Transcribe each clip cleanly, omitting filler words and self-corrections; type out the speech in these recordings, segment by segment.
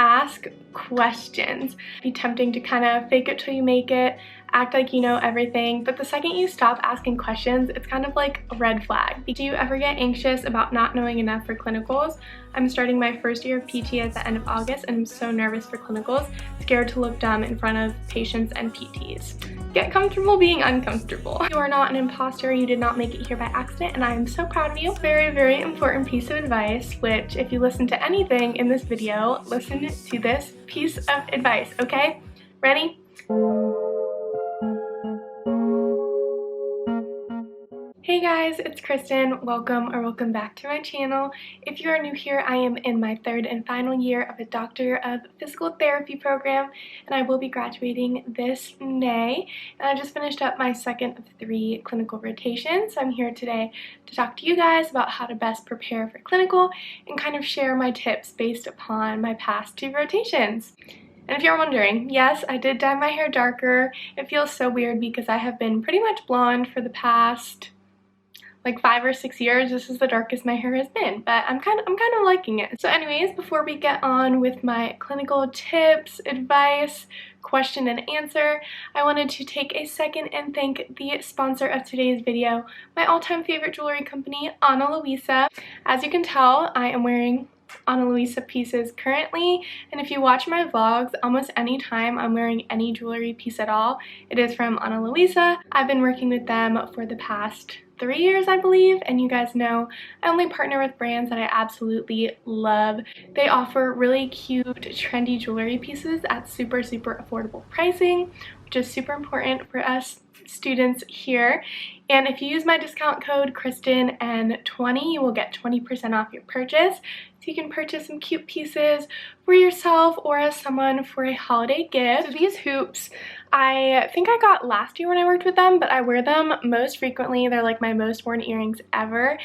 ask questions. It'd be tempting to kind of fake it till you make it, act like you know everything, but the second you stop asking questions, it's kind of like a red flag. Do you ever get anxious about not knowing enough for clinicals? I'm starting my first year of PT at the end of August and I'm so nervous for clinicals, scared to look dumb in front of patients and PTs. Get comfortable being uncomfortable. You are not an imposter, you did not make it here by accident, and I am so proud of you. Very, very important piece of advice, which if you listen to anything in this video, listen to this piece of advice, okay? Ready? Hey guys, it's Kristen. Welcome back to my channel. If you are new here, I am in my third and final year of a Doctor of Physical Therapy program, and I will be graduating this May. And I just finished up my second of 3 clinical rotations, so I'm here today to talk to you guys about how to best prepare for clinical and kind of share my tips based upon my past 2 rotations. And if you're wondering, yes, I did dye my hair darker. It feels so weird because I have been pretty much blonde for the past like 5 or 6 years. This is the darkest my hair has been, but I'm kind of liking it. So anyways, before we get on with my clinical tips, advice, question and answer, I wanted to take a second and thank the sponsor of today's video, my all-time favorite jewelry company, Ana Luisa. As you can tell, I am wearing Ana Luisa pieces currently, and if you watch my vlogs, almost any time I'm wearing any jewelry piece at all, it is from Ana Luisa. I've been working with them for the past 3 years, I believe, and you guys know I only partner with brands that I absolutely love. They offer really cute, trendy jewelry pieces at super affordable pricing, which is super important for us students here. And if you use my discount code KristenN20, you will get 20% off your purchase. So you can purchase some cute pieces for yourself or as someone for a holiday gift. So these hoops, I think I got last year when I worked with them, but I wear them most frequently. They're like my most worn earrings ever.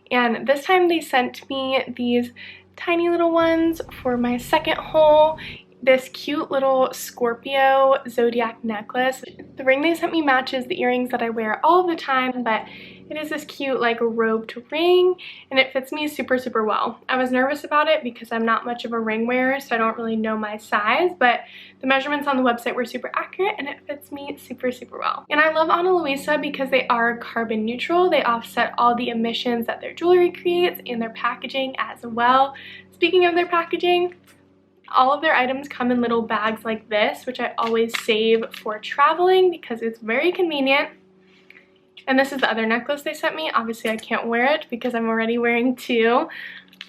And this time they sent me these tiny little ones for my second hole. This cute little Scorpio zodiac necklace. The ring they sent me matches the earrings that I wear all the time, but it is this cute like roped ring and it fits me super well. I was nervous about it because I'm not much of a ring wearer, so I don't really know my size, but the measurements on the website were super accurate and it fits me super well. And I love Ana Luisa because they are carbon neutral. They offset all the emissions that their jewelry creates in their packaging as well. Speaking of their packaging, all of their items come in little bags like this, which I always save for traveling because it's very convenient. And this is the other necklace they sent me. Obviously I can't wear it because I'm already wearing 2,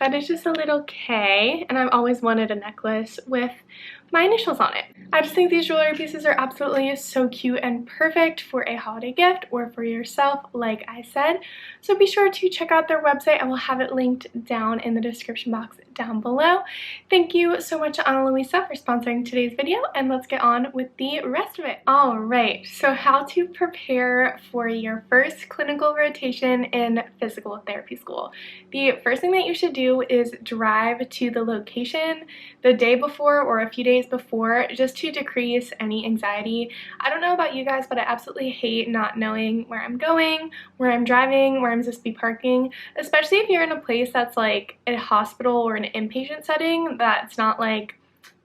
but it's just a little K, and I've always wanted a necklace with my initials on it. I just think these jewelry pieces are absolutely so cute and perfect for a holiday gift or for yourself, like I said. So be sure to check out their website. I will have it linked down in the description box down below. Thank you so much to Ana Luisa for sponsoring today's video, and let's get on with the rest of it. Alright, so how to prepare for your first clinical rotation in physical therapy school. The first thing that you should do is drive to the location the day before or a few days before, just to decrease any anxiety. I don't know about you guys, but I absolutely hate not knowing where I'm going, where I'm driving, where I'm supposed to be parking, especially if you're in a place that's like a hospital or an inpatient setting, that's not like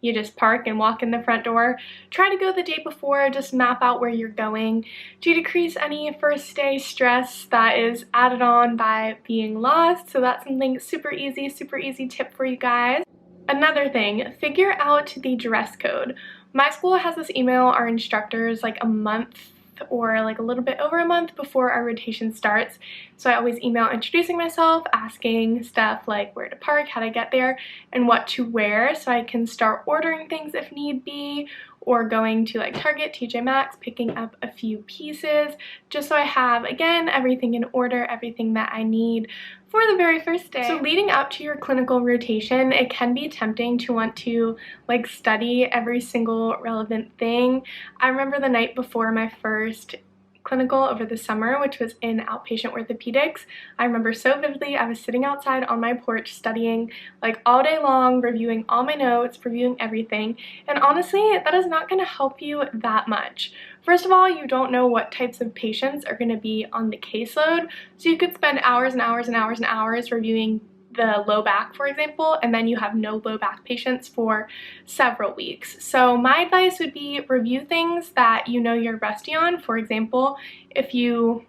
you just park and walk in the front door. Try to go the day before, just map out where you're going to decrease any first day stress that is added on by being lost. So that's something super easy tip for you guys. Another thing, figure out the dress code. My school has this email our instructors like a month or like a little bit over a month before our rotation starts. So I always email introducing myself, asking stuff like where to park, how to get there, and what to wear so I can start ordering things if need be, or going to like Target, TJ Maxx, picking up a few pieces, just so I have, again, everything in order, everything that I need for the very first day. So leading up to your clinical rotation, it can be tempting to want to like study every single relevant thing. I remember the night before my first clinical over the summer, which was in outpatient orthopedics. I remember so vividly, I was sitting outside on my porch studying like all day long, reviewing all my notes, reviewing everything, and honestly, that is not going to help you that much. First of all, you don't know what types of patients are going to be on the caseload, so you could spend hours and hours reviewing the low back, for example, and then you have no low back patients for several weeks. So my advice would be review things that you know you're rusty on. For example, if you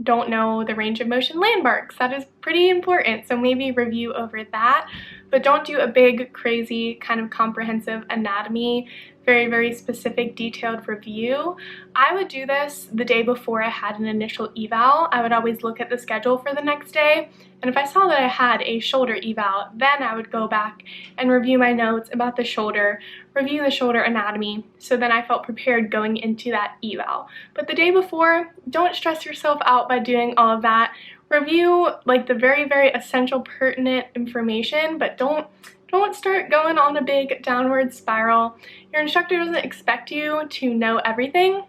don't know the range of motion landmarks, that is pretty important, so maybe review over that, but don't do a big, crazy, kind of comprehensive anatomy, very specific, detailed review. I would do this the day before I had an initial eval. I would always look at the schedule for the next day, and if I saw that I had a shoulder eval, then I would go back and review my notes about the shoulder, review the shoulder anatomy, so then I felt prepared going into that eval. But the day before, don't stress yourself out by doing all of that. Review like the very essential, pertinent information, but don't start going on a big downward spiral. Your instructor doesn't expect you to know everything.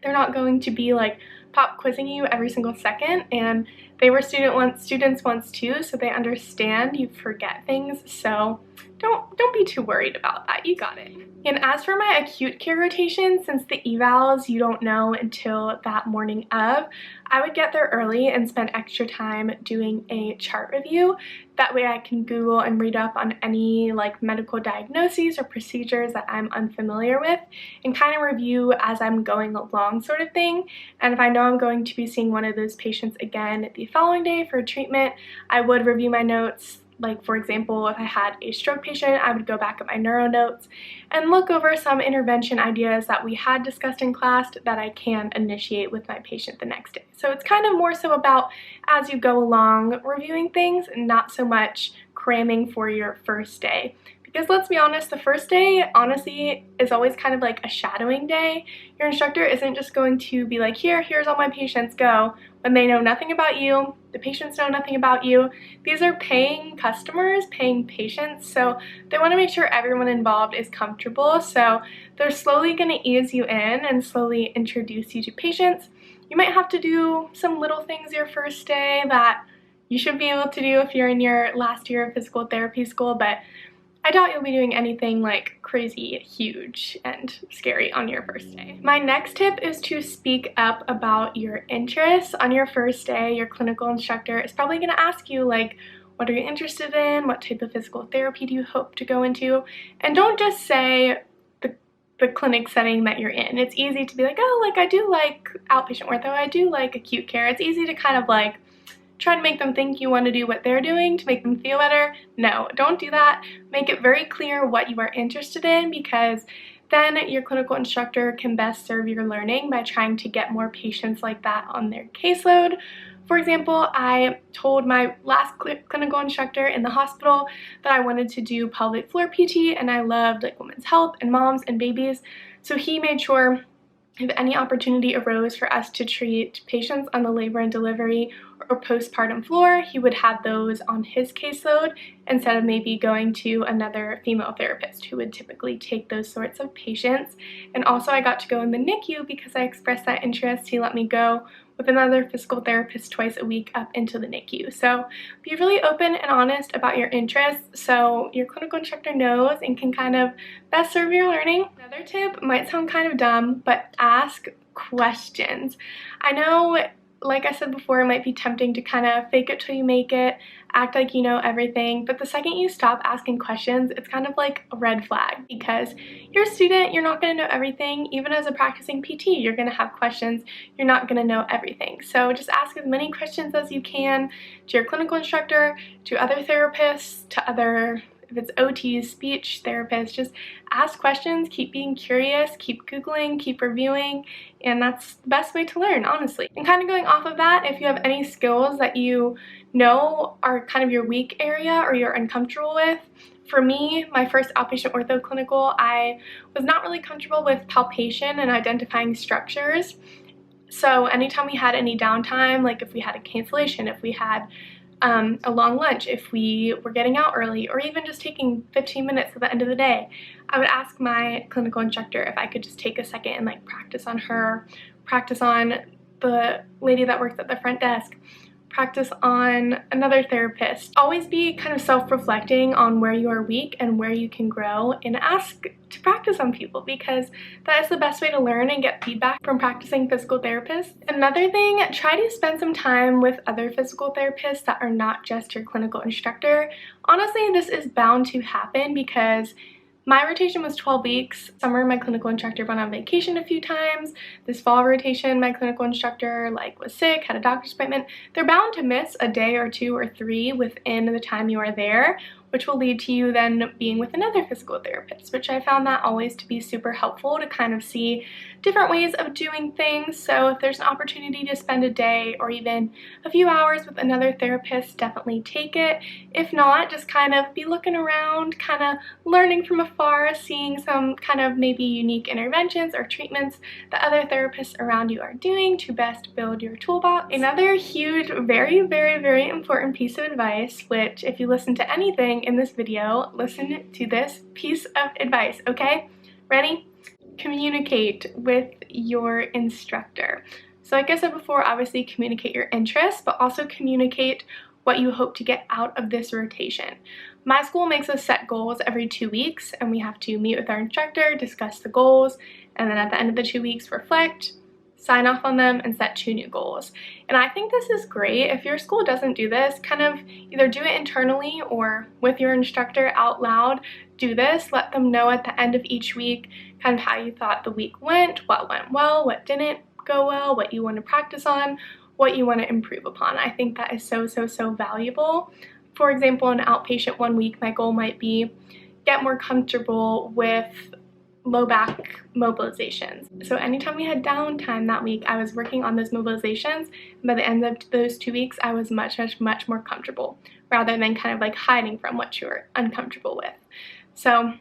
They're not going to be like pop quizzing you every single second, and they were students once too, so they understand you forget things, so don't be too worried about that. You got it. And as for my acute care rotation, since the evals you don't know until that morning of, I would get there early and spend extra time doing a chart review. That way I can Google and read up on any like medical diagnoses or procedures that I'm unfamiliar with and kind of review as I'm going along, sort of thing. And if I know I'm going to be seeing one of those patients again the following day for treatment, I would review my notes. Like, for example, if I had a stroke patient, I would go back at my neuro notes and look over some intervention ideas that we had discussed in class that I can initiate with my patient the next day. So it's kind of more so about as you go along reviewing things, not so much cramming for your first day. Because let's be honest, the first day, honestly, is always kind of like a shadowing day. Your instructor isn't just going to be like, here's all my patients, go, when they know nothing about you, the patients know nothing about you. These are paying customers, paying patients, so they want to make sure everyone involved is comfortable. So they're slowly going to ease you in and slowly introduce you to patients. You might have to do some little things your first day that you should be able to do if you're in your last year of physical therapy school, but I doubt you'll be doing anything like crazy, huge, and scary on your first day. My next tip is to speak up about your interests. On your first day, your clinical instructor is probably going to ask you like, what are you interested in? What type of physical therapy do you hope to go into? And don't just say the clinic setting that you're in. It's easy to be like, oh, like I do like outpatient ortho, I do like acute care. It's easy to kind of like try to make them think you want to do what they're doing to make them feel better. No, don't do that. Make it very clear what you are interested in, because then your clinical instructor can best serve your learning by trying to get more patients like that on their caseload. For example, I told my last clinical instructor in the hospital that I wanted to do pelvic floor PT, and I loved like women's health and moms and babies. So he made sure if any opportunity arose for us to treat patients on the labor and delivery or postpartum floor, he would have those on his caseload instead of maybe going to another female therapist who would typically take those sorts of patients. And also I got to go in the NICU because I expressed that interest. He let me go with another physical therapist twice a week up into the NICU. So be really open and honest about your interests so your clinical instructor knows and can kind of best serve your learning. Another tip might sound kind of dumb, but ask questions. I know, like I said before, it might be tempting to kind of fake it till you make it, act like you know everything, but the second you stop asking questions, it's kind of like a red flag, because you're a student, you're not going to know everything. Even as a practicing PT, you're going to have questions, you're not going to know everything. So just ask as many questions as you can to your clinical instructor, to other therapists, to other, if it's OTs, speech therapists, just ask questions, keep being curious, keep Googling, keep reviewing, and that's the best way to learn, honestly. And kind of going off of that, if you have any skills that you know are kind of your weak area or you're uncomfortable with, for me, my first outpatient ortho clinical, I was not really comfortable with palpation and identifying structures. So anytime we had any downtime, like if we had a cancellation, if we had a long lunch, if we were getting out early, or even just taking 15 minutes at the end of the day, I would ask my clinical instructor if I could just take a second and like practice on her, practice on the lady that works at the front desk, practice on another therapist. Always be kind of self-reflecting on where you are weak and where you can grow, and ask to practice on people, because that is the best way to learn and get feedback from practicing physical therapists. Another thing, try to spend some time with other physical therapists that are not just your clinical instructor. Honestly, this is bound to happen because my rotation was 12 weeks. Summer, my clinical instructor went on vacation a few times. This fall rotation, my clinical instructor was sick, had a doctor's appointment. They're bound to miss a day or 2 or 3 within the time you are there, which will lead to you then being with another physical therapist, which I found that always to be super helpful to kind of see different ways of doing things. So if there's an opportunity to spend a day or even a few hours with another therapist, definitely take it. If not, just kind of be looking around, kind of learning from afar, seeing some kind of maybe unique interventions or treatments that other therapists around you are doing to best build your toolbox. Another huge, very, very, very important piece of advice, which if you listen to anything in this video, listen to this piece of advice, okay? Ready? Communicate with your instructor. So like I said before, obviously communicate your interests, but also communicate what you hope to get out of this rotation. My school makes us set goals every 2 weeks, and we have to meet with our instructor, discuss the goals, and then at the end of the 2 weeks reflect, sign off on them, and set 2 new goals. And I think this is great. If your school doesn't do this, kind of either do it internally or with your instructor out loud. Do this, let them know at the end of each week kind of how you thought the week went, what went well, what didn't go well, what you want to practice on, what you want to improve upon. I think that is so, so, so valuable. For example, in outpatient 1 week, my goal might be get more comfortable with low back mobilizations. So anytime we had downtime that week, I was working on those mobilizations, and by the end of those 2 weeks, I was much, much, much more comfortable, rather than kind of hiding from what you were uncomfortable with. So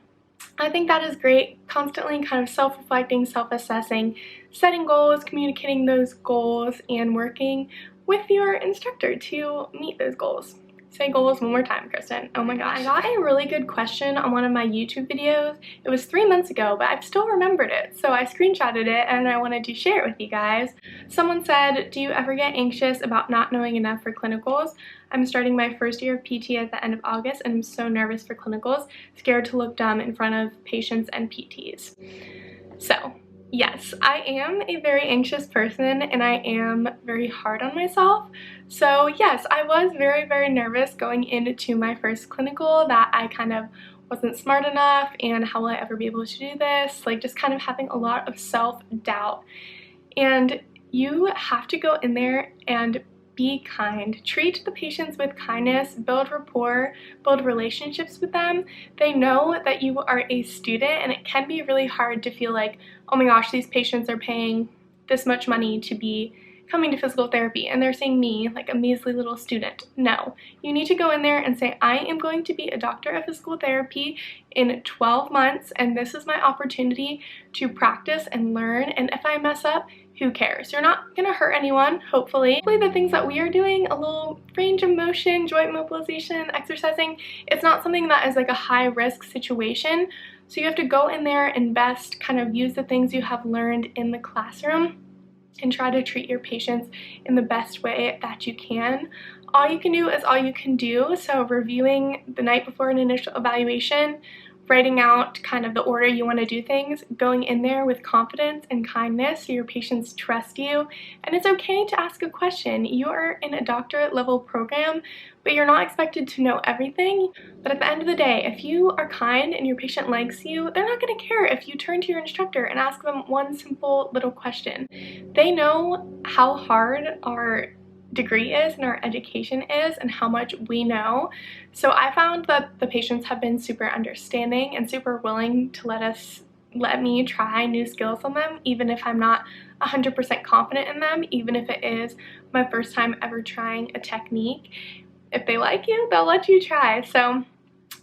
I think that is great, constantly kind of self-reflecting, self-assessing, setting goals, communicating those goals, and working with your instructor to meet those goals. Say goals one more time, Kristen. Oh my gosh. I got a really good question on one of my YouTube videos. It was 3 months ago, but I've still remembered it. So I screenshotted it and I wanted to share it with you guys. Someone said, do you ever get anxious about not knowing enough for clinicals? I'm starting my first year of PT at the end of August and I'm so nervous for clinicals, scared to look dumb in front of patients and PTs. So yes, I am a very anxious person and I am very hard on myself. So yes, I was very, very nervous going into my first clinical, that I kind of wasn't smart enough and how will I ever be able to do this? Just kind of having a lot of self-doubt. And you have to go in there and be kind. Treat the patients with kindness, build rapport, build relationships with them. They know that you are a student and it can be really hard to feel like, oh my gosh, these patients are paying this much money to be coming to physical therapy and they're seeing me, a measly little student. No, you need to go in there and say, I am going to be a doctor of physical therapy in 12 months and this is my opportunity to practice and learn, and if I mess up, who cares? You're not going to hurt anyone, hopefully. Hopefully the things that we are doing, a little range of motion, joint mobilization, exercising, it's not something that is a high risk situation. So you have to go in there and best kind of use the things you have learned in the classroom and try to treat your patients in the best way that you can. All you can do is all you can do. So reviewing the night before an initial evaluation, writing out kind of the order you want to do things, going in there with confidence and kindness so your patients trust you. And it's okay to ask a question. You are in a doctorate level program, but you're not expected to know everything. But at the end of the day, if you are kind and your patient likes you, they're not going to care if you turn to your instructor and ask them one simple little question. They know how hard our degree is and our education is and how much we know. So I found that the patients have been super understanding and super willing to let me try new skills on them, even if I'm not 100% confident in them, even if it is my first time ever trying a technique. If they like you, they'll let you try. So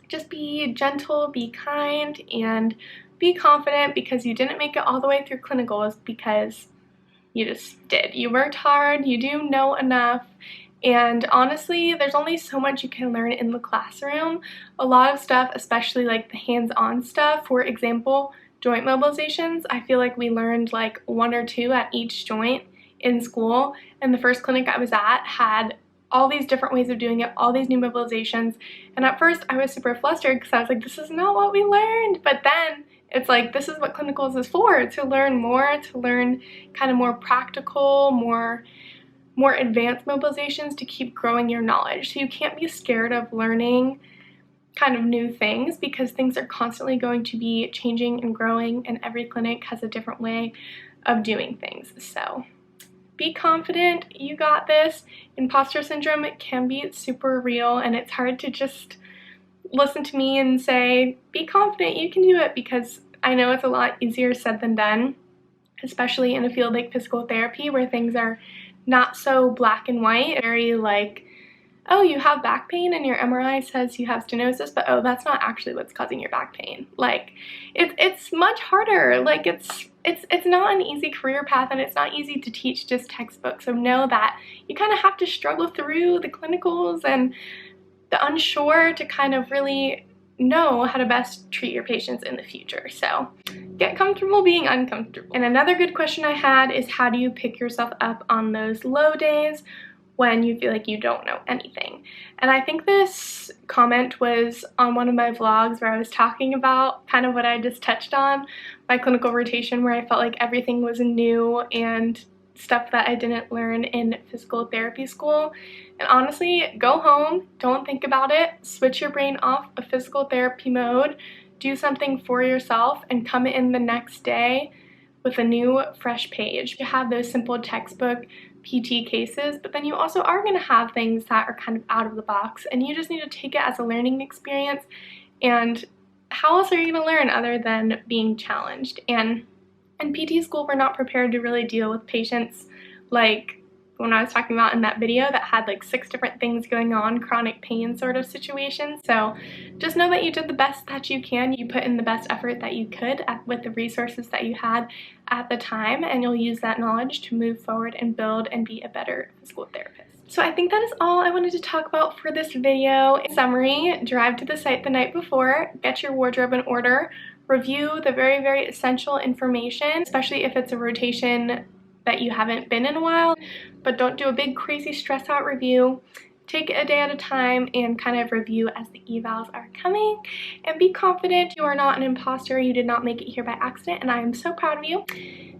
just be gentle, be kind, and be confident, because you didn't make it all the way through clinicals because you just did. You worked hard, you do know enough, and honestly, there's only so much you can learn in the classroom. A lot of stuff, especially the hands-on stuff, for example, joint mobilizations, I feel like we learned 1 or 2 at each joint in school, and the first clinic I was at had all these different ways of doing it, all these new mobilizations. And at first I was super flustered because I was like, this is not what we learned. But then it's like, this is what clinicals is for, to learn more, to learn kind of more practical, more advanced mobilizations, to keep growing your knowledge. So you can't be scared of learning kind of new things, because things are constantly going to be changing and growing, and every clinic has a different way of doing things. So be confident, you got this. Imposter syndrome can be super real, and it's hard to just listen to me and say, be confident, you can do it, because I know it's a lot easier said than done, especially in a field like physical therapy where things are not so black and white, very like, oh, you have back pain and your MRI says you have stenosis, but oh, that's not actually what's causing your back pain. Like, it's much harder. Like, it's not an easy career path, and it's not easy to teach just textbooks. So know that you kind of have to struggle through the clinicals and the unsure to kind of really know how to best treat your patients in the future. So get comfortable being uncomfortable. And another good question I had is, how do you pick yourself up on those low days when you feel like you don't know anything? And I think this comment was on one of my vlogs where I was talking about kind of what I just touched on, my clinical rotation, where I felt like everything was new and stuff that I didn't learn in physical therapy school. And honestly, go home, don't think about it, switch your brain off of physical therapy mode, do something for yourself, and come in the next day with a new fresh page. You have those simple textbook PT cases, but then you also are going to have things that are kind of out of the box, and you just need to take it as a learning experience. And how else are you going to learn other than being challenged? And in PT school, we're not prepared to really deal with patients like when I was talking about in that video that had like 6 different things going on, chronic pain sort of situations. So just know that you did the best that you can. You put in the best effort that you could with the resources that you had at the time, and you'll use that knowledge to move forward and build and be a better physical therapist. So I think that is all I wanted to talk about for this video. In summary, drive to the site the night before, get your wardrobe in order, review the very, very essential information, especially if it's a rotation that you haven't been in a while, but don't do a big crazy stress out review. Take it a day at a time and kind of review as the evals are coming, and be confident. You are not an imposter. You did not make it here by accident, and I am so proud of you.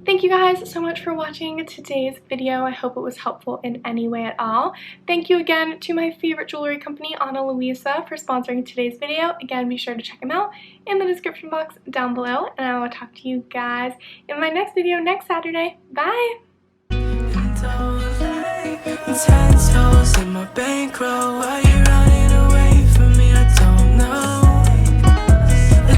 Thank you guys so much for watching today's video. I hope it was helpful in any way at all. Thank you again to my favorite jewelry company, Ana Luisa, for sponsoring today's video. Again, be sure to check them out in the description box down below, and I will talk to you guys in my next video next Saturday. Bye! 10 toes in my bankroll while you're running.